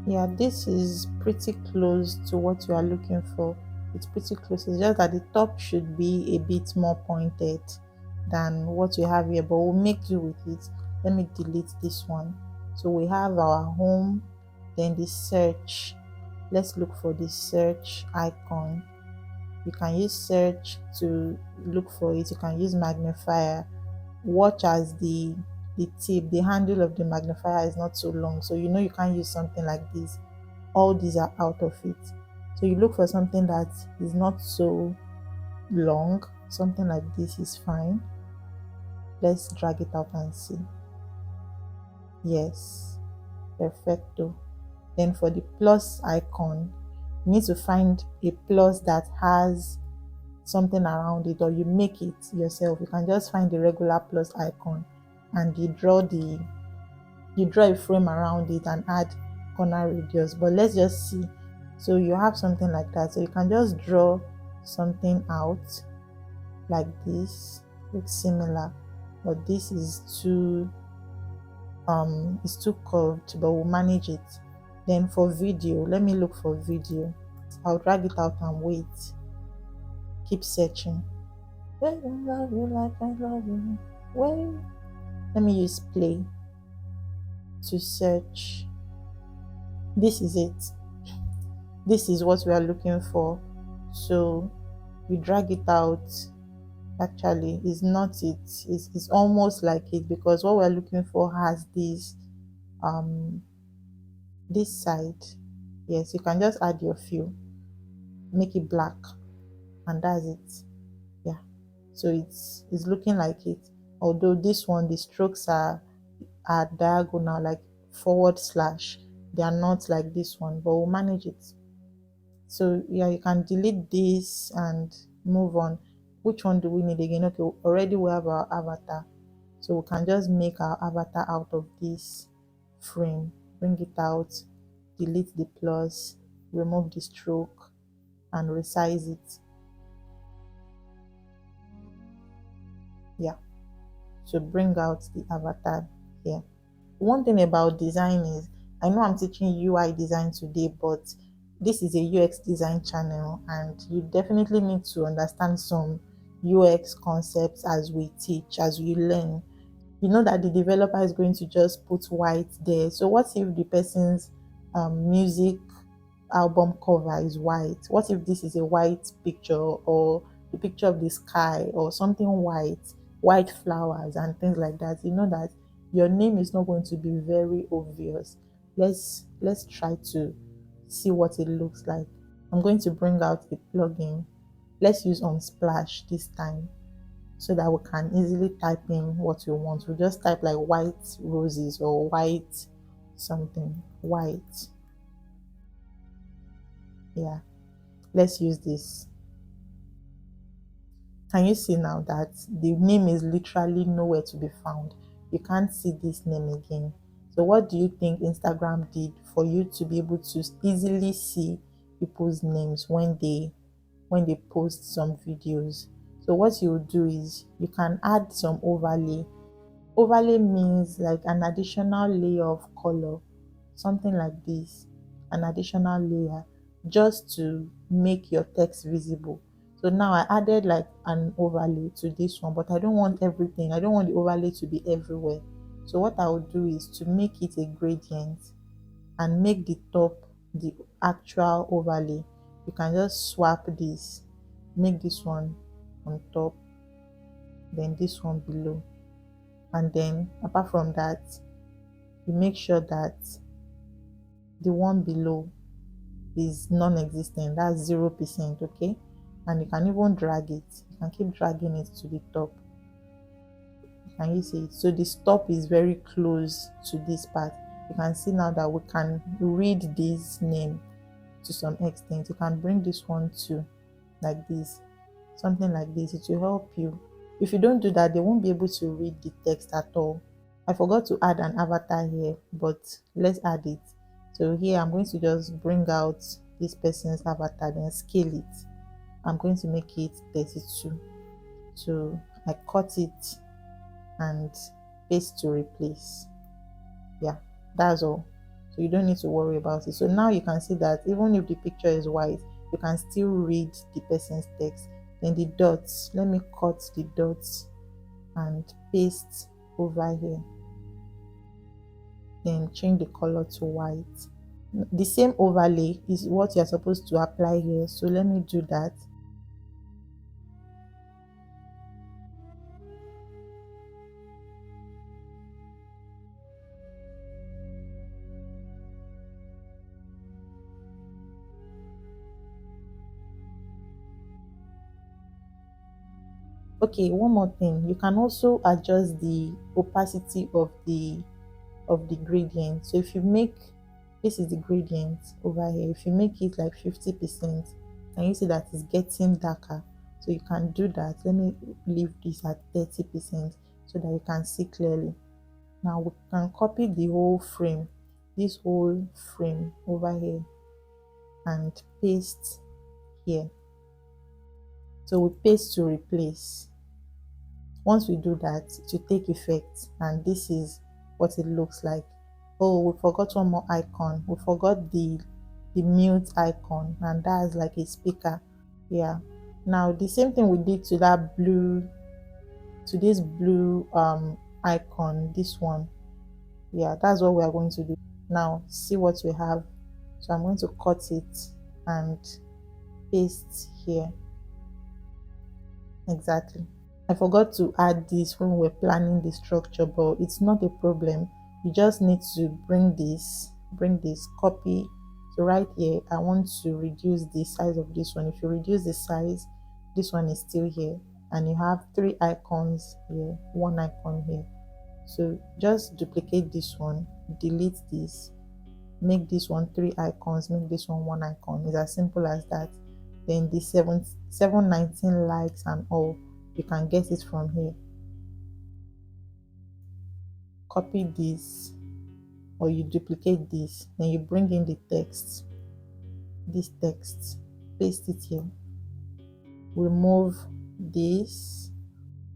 Yeah, this is pretty close to what you are looking for. It's pretty close. It's just that the top should be a bit more pointed than what you have here, but we'll make do with it. Let me delete this one. So we have our home, then the search. Let's look for the search icon. You can use search to look for it. You can use magnifier. Watch as the tip, the handle of the magnifier is not so long, so you can't use something like this. all these are out of it. So you look for something that is not so long. Something like this is fine. Let's drag it out and see. Yes, perfecto. Then for the plus icon, you need to find a plus that has something around it, or you make it yourself. You can just find the regular plus icon and you draw a frame around it and add corner radius. But let's just see. So you have something like that. So you can just draw something out like this. Looks similar, but this is too curved, but we'll manage it. Then for video, let me look for video. I'll drag it out and wait. Keep searching. When I love you like I love you. Let me use play to search. This is it. This is what we are looking for. So we drag it out. Actually, it's not it. It's almost like it, because what we're looking for has this side. Yes, you can just add your fill, make it black, and that's it. Yeah, so it's looking like it, although this one, the strokes are diagonal, like forward slash. They are not like this one, but we'll manage it. So yeah, you can delete this and move on. Which one do we need again? Okay, already we have our avatar, so we can just make our avatar out of this frame. Bring it out, delete the plus, remove the stroke, and resize it. Yeah, so bring out the avatar here. One thing about design is, I know I'm teaching UI design today, but this is a UX design channel, and you definitely need to understand some UX concepts as we teach, as we learn. You know that the developer is going to just put white there. So what if the person's music album cover is white? What if this is a white picture, or the picture of the sky, or something white flowers and things like that? You know that your name is not going to be very obvious. Let's try to see what it looks like. I'm going to bring out the plugin. Let's use Unsplash this time, so that we can easily type in what we want. We just type like white roses or white something, white. Yeah, let's use this. Can you see now that the name is literally nowhere to be found? You can't see this name again. So what do you think Instagram did for you to be able to easily see people's names when they post some videos? So what you do is you can add some overlay. Overlay means like an additional layer of color, something like this, an additional layer, just to make your text visible. So now I added like an overlay to this one, but I don't want everything. I don't want the overlay to be everywhere. So what I will do is to make it a gradient and make the top the actual overlay. You can just swap this, make this one on top, then this one below. And then apart from that, you make sure that the one below is non-existent, that's 0%. Okay, and you can even drag it. You can keep dragging it to the top. Can you see it? So the stop is very close to this part. You can see now that we can read this name to some extent. You can bring this one to like this, something like this. It will help you. If you don't do that, they won't be able to read the text at all. I forgot to add an avatar here, but let's add it. So here I'm going to just bring out this person's avatar, then scale it. I'm going to make it 32. So I cut it and paste to replace. Yeah, that's all. So you don't need to worry about it. So now you can see that even if the picture is white, you can still read the person's text. Then the dots, let me cut the dots and paste over here. Then change the color to white. The same overlay is what you're supposed to apply here, so let me do that. Okay, one more thing, you can also adjust the opacity of the gradient. So if you make, this is the gradient over here, if you make it like 50%, and you see that it's getting darker, so you can do that. Let me leave this at 30% so that you can see clearly. Now we can copy the whole frame, this whole frame over here, and paste here. So we paste to replace. Once we do that, to take effect, and this is what it looks like. Oh, we forgot one more icon. We forgot the mute icon, and that's like a speaker. Yeah. Now the same thing we did to that blue, to this blue icon, this one. Yeah, that's what we are going to do. Now see what we have. So I'm going to cut it and paste here. Exactly. I forgot to add this when we were planning the structure, but it's not a problem. You just need to bring this, copy. So right here, I want to reduce the size of this one. If you reduce the size, this one is still here, and you have 3 icons here, 1 icon here. So just duplicate this one, delete this, make this one 3 icons, make this one 1 icon. It's as simple as that. Then the 719 likes and all, you can get it from here. Copy this, or you duplicate this, then you bring in the text, this text, paste it here, remove this.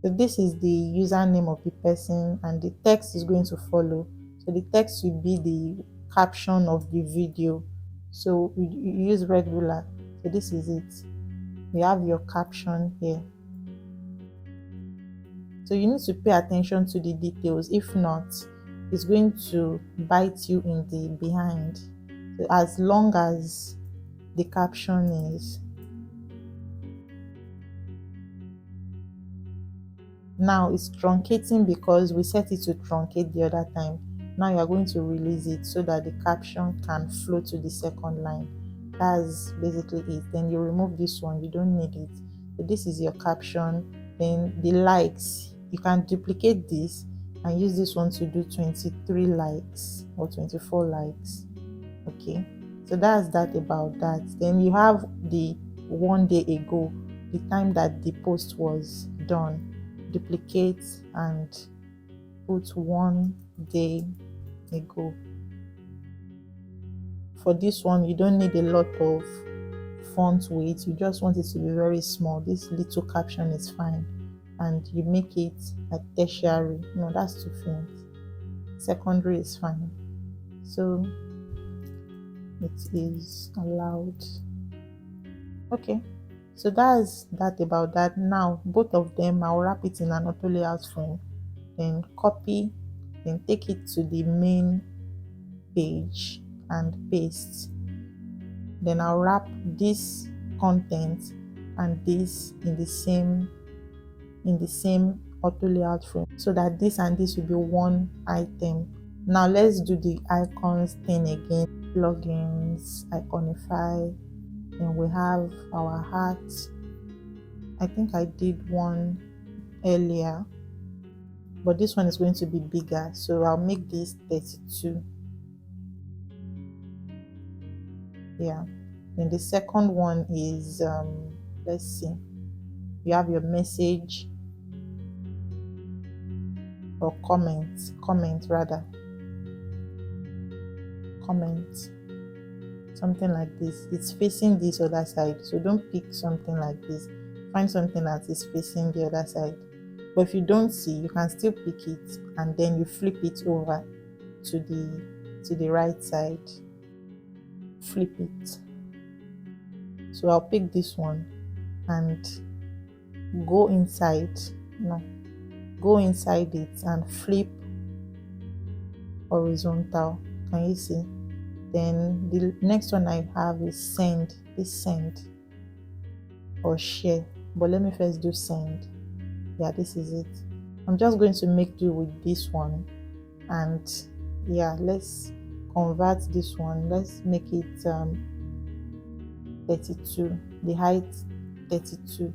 So this is the username of the person, and the text is going to follow. So the text will be the caption of the video. So you use regular. So this is it. You have your caption here. So you need to pay attention to the details. If not, it's going to bite you in the behind. So as long as the caption is. Now it's truncating because we set it to truncate the other time. Now you are going to release it so that the caption can flow to the second line. That's basically it. Then you remove this one, you don't need it. So this is your caption. Then the likes, you can duplicate this and use this one to do 23 likes or 24 likes. Okay, so that's that about that. Then you have the 1 day ago, the time that the post was done. Duplicate and put 1 day ago. For this one, you don't need a lot of font weight, you just want it to be very small. This little caption is fine, and you make it like tertiary. No, that's too faint. Secondary is fine. So it is allowed. Okay, so that's that about that. Now both of them, I'll wrap it in an auto layout frame, then copy, then take it to the main page and paste. Then I'll wrap this content and this in the same auto layout frame, so that this and this will be one item. Now let's do the icons thing again. Plugins, 𝗙𝗏𝗏𝗏, and we have our heart. I think I did one earlier, but this one is going to be bigger, so I'll make this 32. Yeah. Then the second one is let's see, you have your message or comment rather, something like this. It's facing this other side, so don't pick something like this. Find something that is facing the other side. But if you don't see, you can still pick it and then you flip it over to the right side. Flip it. So I'll pick this one and go inside it and flip horizontal. Can you see? Then the next one I have is send. This send or share, but let me first do send. Yeah, this is it. I'm just going to make do with this one, and yeah, let's convert this one. Let's make it 32, the height 32.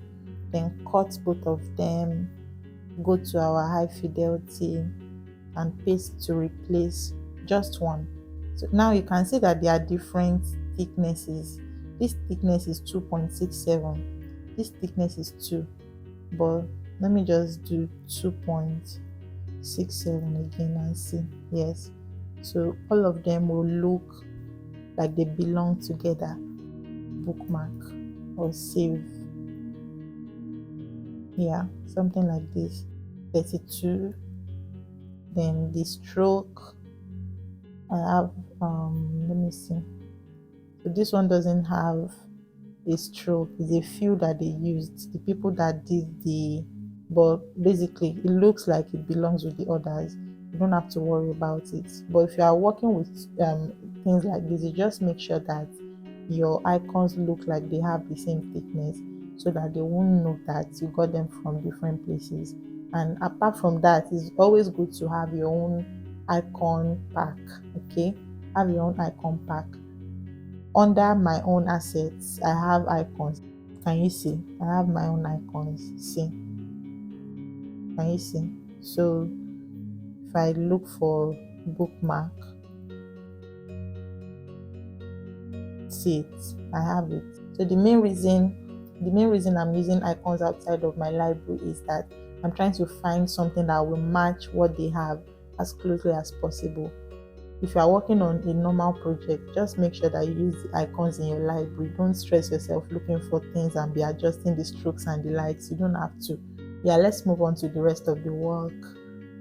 then cut both of them, go to our high fidelity and paste to replace just one. So now you can see that there are different thicknesses. This thickness is 2.67, this thickness is 2, but let me just do 2.67 again and see. Yes, so all of them will look like they belong together. Bookmark or save, yeah, something like this. 32. Then the stroke, I have let me see. So this one doesn't have a stroke. It's a few that they used, the people that did the, but basically it looks like it belongs with the others. You don't have to worry about it. But if you are working with things like this, you just make sure that your icons look like they have the same thickness, so that they won't know that you got them from different places. And apart from that, it's always good to have your own icon pack. Okay, have your own icon pack. Under my own assets, I have icons. Can you see? I have my own icons. See? Can you see? So if I look for bookmark, see it, I have it. So the main reason I'm using icons outside of my library is that I'm trying to find something that will match what they have as closely as possible. If you are working on a normal project, just make sure that you use the icons in your library. Don't stress yourself looking for things and be adjusting the strokes and the likes. You don't have to. Yeah, let's move on to the rest of the work.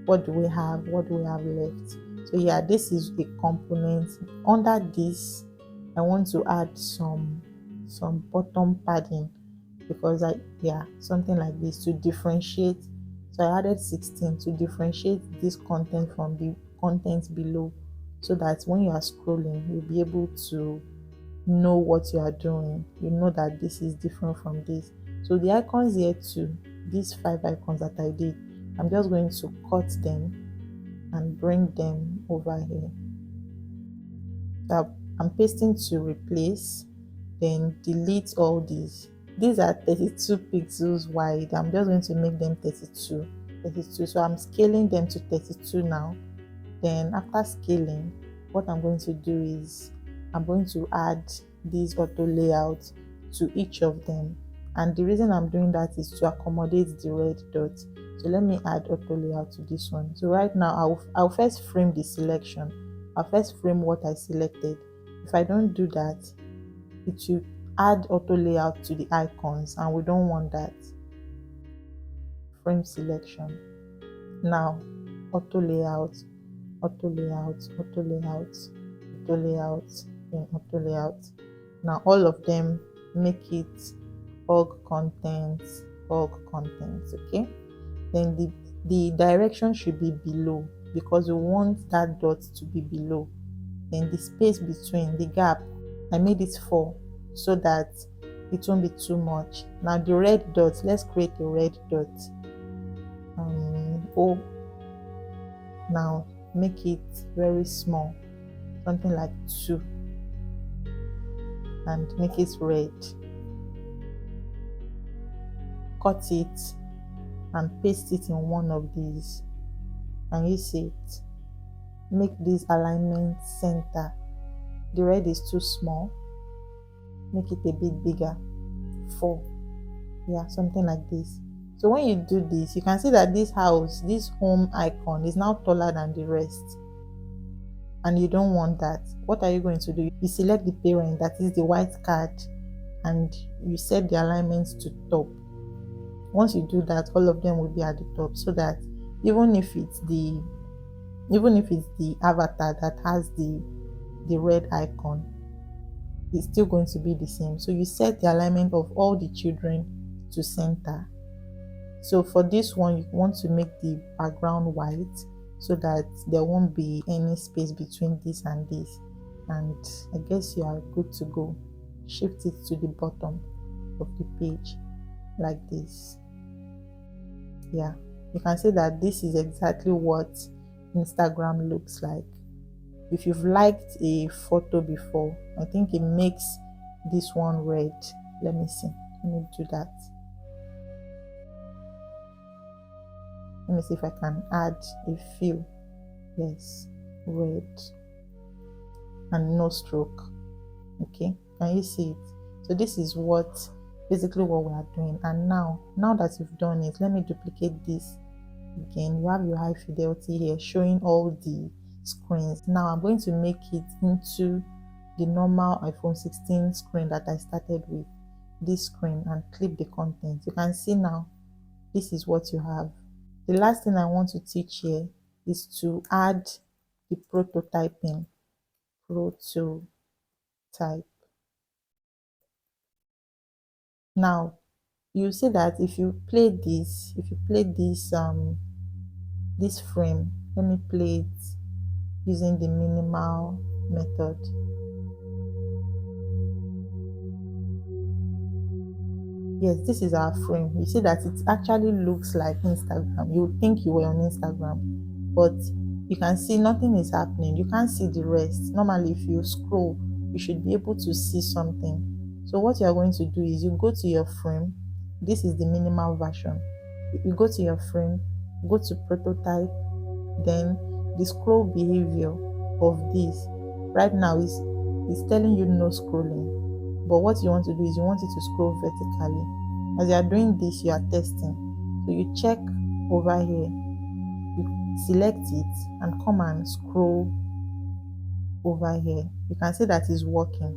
What do we have? What do we have left? So yeah, this is a component. Under this, I want to add some bottom padding, because something like this to differentiate. So I added 16 to differentiate this content from the content below, so that when you are scrolling, you'll be able to know what you are doing. You know that this is different from this. So the icons here too, these 5 icons that I did, I'm just going to cut them and bring them over here. So I'm pasting to replace, then delete all these. These are 32 pixels wide. I'm just going to make them 32. So I'm scaling them to 32 now. Then after scaling, what I'm going to do is I'm going to add this auto layout to each of them. And the reason I'm doing that is to accommodate the red dot. So let me add auto layout to this one. So right now I'll first frame the selection. I'll first frame what I selected. If I don't do that, it should add auto layout to the icons, and we don't want that. Frame selection. Now auto layout, auto layout, auto layout, auto layout, then auto layout. Now all of them, make it org contents, okay? Then the direction should be below, because we want that dot to be below. Then the space between, the gap, I made it 4 so that it won't be too much. Now the red dot, let's create a red dot. Now make it very small, something like 2, and make it red. Cut it and paste it in one of these. Can you see it? Make this alignment center. The red is too small, make it a bit bigger. 4, yeah, something like this. So when you do this, you can see that this house, this home icon, is now taller than the rest, and you don't want that. What are you going to do? You select the parent, that is the white card, and you set the alignment to top. Once you do that, all of them will be at the top, so that even if it's the avatar that has the red icon, it's still going to be the same. So you set the alignment of all the children to center. So for this one, you want to make the background white, so that there won't be any space between this and this. And I guess you are good to go. Shift it to the bottom of the page like this. Yeah, you can see that this is exactly what Instagram looks like. If you've liked a photo before, I think it makes this one red. Let me see. Let me do that. Let me see if I can add a few. Yes, red and no stroke. Okay, can you see it? So this is basically what we are doing. And now that you've done it, let me duplicate this again. You have your high fidelity here showing all the screens. Now I'm going to make it into the normal iPhone 16 screen that I started with, this screen, and clip the content. You can see now this is what you have. The last thing I want to teach here is to add the prototyping. Prototype. Now you see that if you play this this frame, let me play it using the minimal method. Yes, this is our frame. You see that it actually looks like Instagram. You would think you were on Instagram, but you can see nothing is happening. You can't see the rest. Normally, if you scroll, you should be able to see something. So what you are going to do is you go to your frame. This is the minimal version. You go to your frame, go to prototype, then the scroll behavior of this right now is telling you no scrolling. But what you want to do is you want it to scroll vertically. As you are doing this, you are testing. So you check over here, you select it and come and scroll over here. You can see that it's working.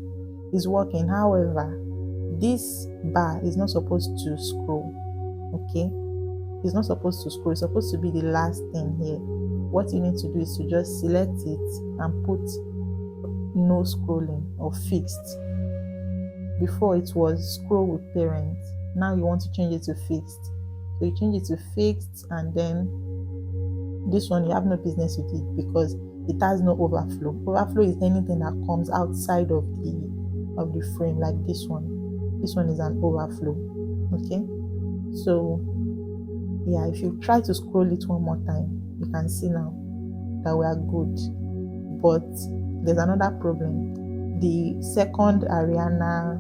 It's working. However, this bar is not supposed to scroll. Okay? It's not supposed to scroll. It's supposed to be the last thing here. What you need to do is to just select it and put no scrolling or fixed. Before it was scroll with parent. Now you want to change it to fixed. So you change it to fixed, and then this one you have no business with it because it has no overflow. Overflow is anything that comes outside of the frame, like this one. This one is an overflow. Okay, so yeah, if you try to scroll it one more time, you can see now that we are good. But there's another problem. The second Ariana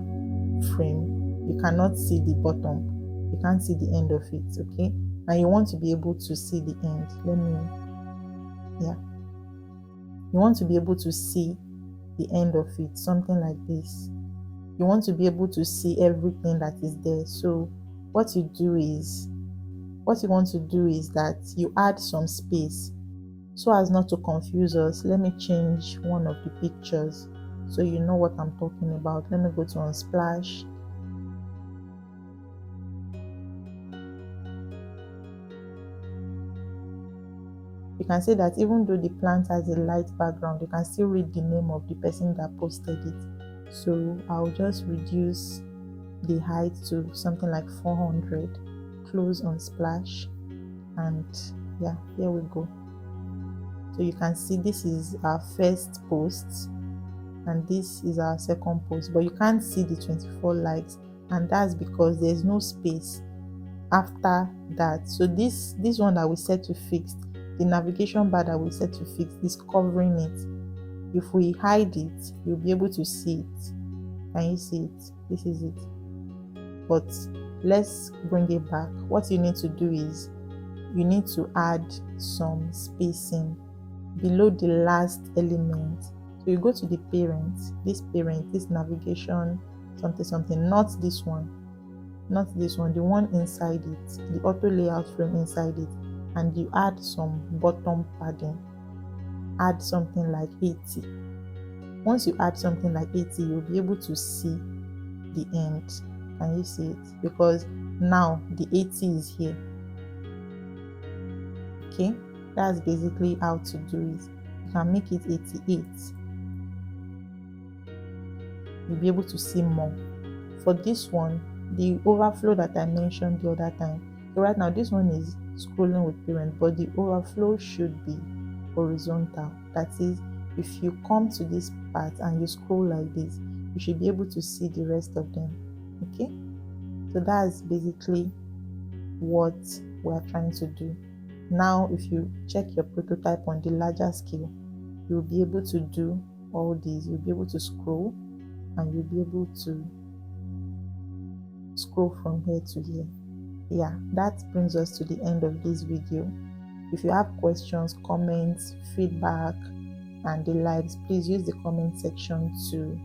frame, you cannot see the bottom. You can't see the end of it. Okay, and you want to be able to see the end. You want to be able to see the end of it, something like this. You want to be able to see everything that is there. So what you want to do is that you add some space so as not to confuse us. Let me change one of the pictures so you know what I'm talking about. Let me go to Unsplash. You can see that even though the plant has a light background, you can still read the name of the person that posted it. So I'll just reduce the height to something like 400. Close Unsplash, and yeah, here we go. So you can see this is our first post and this is our second post, but you can't see the 24 likes, and that's because there's no space after that. So this one that we set to fixed, the navigation bar that we set to fixed, is covering it. If we hide it, you'll be able to see it. Can you see it? This is it. But let's bring it back. What you need to do is you need to add some spacing below the last element. So you go to the parent, this navigation something, not this one, the one inside it, the auto layout frame inside it, and you add some bottom padding. Add something like 80. Once you add something like 80, you'll be able to see the end. Can you see it? Because now the 80 is here. Okay, that's basically how to do it. You can make it 88. You'll be able to see more. For this one, the overflow that I mentioned the other time, so right now this one is scrolling with parent, but the overflow should be horizontal. That is, if you come to this part and you scroll like this, you should be able to see the rest of them. Okay, so that's basically what we're trying to do. Now if you check your prototype on the larger scale, you'll be able to do all these. You'll be able to scroll, and you'll be able to scroll from here to here. Yeah, that brings us to the end of this video. If you have questions, comments, feedback, and the likes, please use the comment section to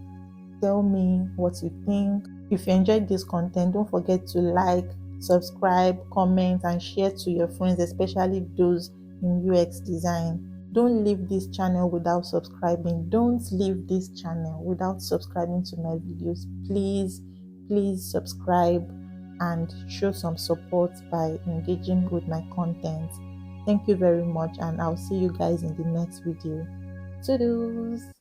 tell me what you think. If you enjoyed this content, don't forget to like, subscribe, comment, and share to your friends, especially those in UX design. Don't leave this channel without subscribing. Don't leave this channel without subscribing to my videos. Please subscribe and show some support by engaging with my content. Thank you very much, and I'll see you guys in the next video. Toodles!